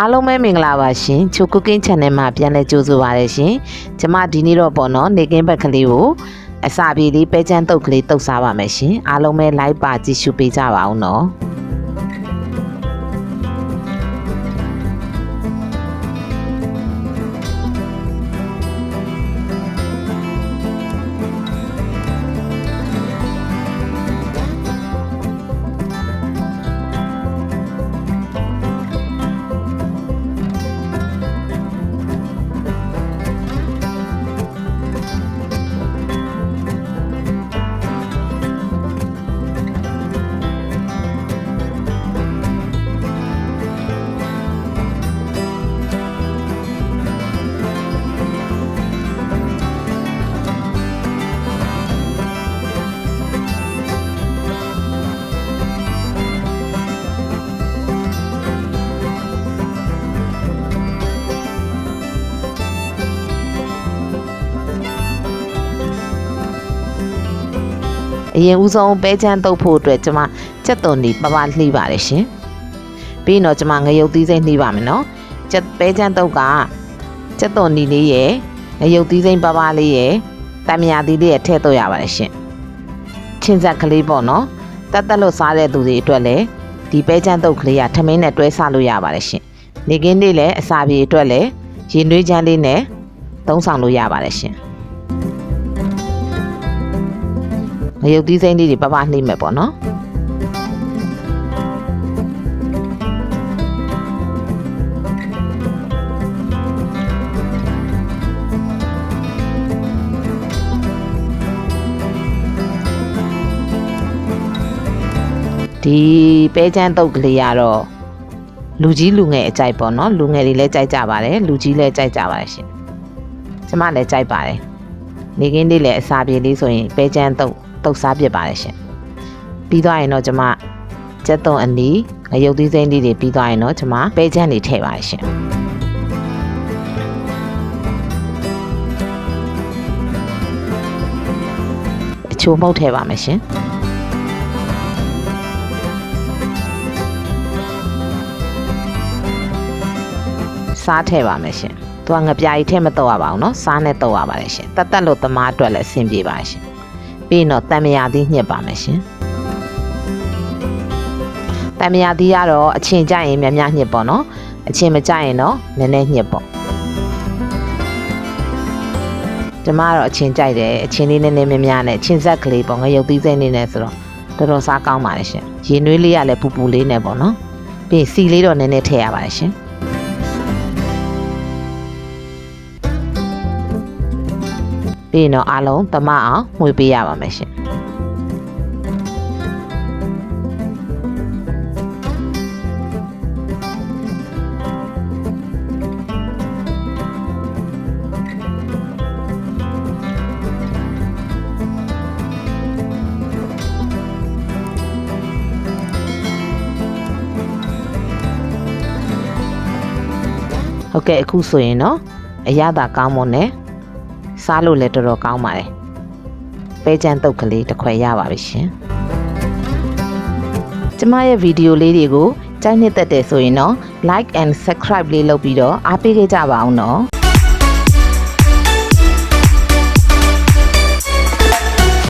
အားလုံးပဲမင်္ဂလာပါရှင်ချို cooking channel မှာပြန်လည်ကြိုဆိုပါရရှင်ကျမဒီနေ့တော့ပေါ့နော်နေကင်းဘက်ကလေးကိုအစာပြေလေးပဲချမ်းတုပ်ကလေးတုပ်စားပါမယ်ရှင်အားလုံးပဲ like ပါကြည့်ရှုပေးကြပါအောင်နော်အရင်ဦးဆုံးပဲချမ်းတုပ်ဖို့အတွက်ကျွန်မချက်သွန်ဒီပပလှီးပါတယ်ရှင်ပြီးတော့ကျွန်မငရုတ်သီးစိမ့်လှီးပါမယ်နော်ချက်ပဲချမ်းတုပ်ကချက်သွန်ဒီလေးရယ်ငရုတ်သီးစိမ့်ပပလေးရယ်တံမြာသီးလေးရယ်ထည့်တော့ရပါတယ်ရှင်ချင်းဆက်ကလေးပေါ့နော်တက်လို့စားတဲ့သူတွေအတွက်လည်းဒီပဲချမ်းတုပ်ကလေးကထမင်းနဲ့တွဲစားလို့ရပါတယ်ရှင်နေကင်းလေးလည်းအစာပြေအတွက်လည်းရင်နွေးချမ်းလေးနဲ့သုံးဆောင်လို့ရပါတယ်ရှင်ငရုတ်သီးစိမ့်လေးတွေပပနှိမ့်မယ်ပေါ့နော်ဒီပဲချမ်းတုပ်ကလေးကတော့လူကြီးလူငယ်အကြိုက်ပေါ့နော်လူငယ်တွေလည်းကြိုက်ကြပါတယ်လူကြီးလည်းကြိုက်ကြပါတယ်ရှင်ကျမလည်းကြိုက်ပါတယ်နေကင်းလေးလည်းအစာပြေလေးဆိုရင်ပဲချမ်းတုပ်စားပြစ်ပါတယ်ရှင်ပြီးသွားရင်တော့ကျွန်မချက်သွန်အနီးငရုတ်သီးစိမ့်လေးတွေပြီးသွားရင်တော့ကျွန်မပဲချမ်းတွေထည့်ပါတယ်ရှင်အချိုမှုတ်ထည့်ပါမယ်ရှင်စားထည့်ပါမယ်ရှင်သူကငပြာကြီးထည့်မတော့ရပါဘူးเนาะစားနဲ့တော့ရပါတယ်ရှင်တက်လို့သမားအတွက်လည်းအဆင်ပြေပါတယ်ရှင်ပြီးတော့တံမြာသီးညှစ်ပါမယ်ရှင်တံမြာသီးကတော့အချင်းကြရင်များများညှစ်ပေါ့နော်အချင်းမကြရင်တော့နည်းနည်းညှစ်ပေါ့ကျွန်မကတော့အချင်းကြိုက်တယ်အချင်းလေးနည်းနည်းများများနဲ့ချင်းဆက်ကလေးပေါ့ငရုတ်သီးစိမ့်လေးနဲ့ဆိုတော့တော်တော်စားကောင်းပါတယ်ရှင်ရေနွေးလေးကလည်းပူပူလေးနဲ့ပေါ့နော်ပြီးစီလေးတော့နည်းနည်းထည့်ရပါတယ်ရှင်ပြီးတော့အားလုံးသမအောင်မှွေပေးရပါမယ်ရှင်ဟုတ်ကဲ့အခုဆိုရင်တော့အရသာကောင်းမွန်နဲ့စားလို့လည်းတော်တော်ကောင်းပါတယ်ပဲချမ်းတုပ်ကလေးတစ်ခွက်ရပါပြီရှင်ကျမရဲ့ဗီဒီယိုလေးတွေကိုကြိုက်နှစ်သက်တယ်ဆိုရင်တော့ like and subscribe လေးလုပ်ပြီးတော့အားပေးခဲ့ကြပါအောင်နော်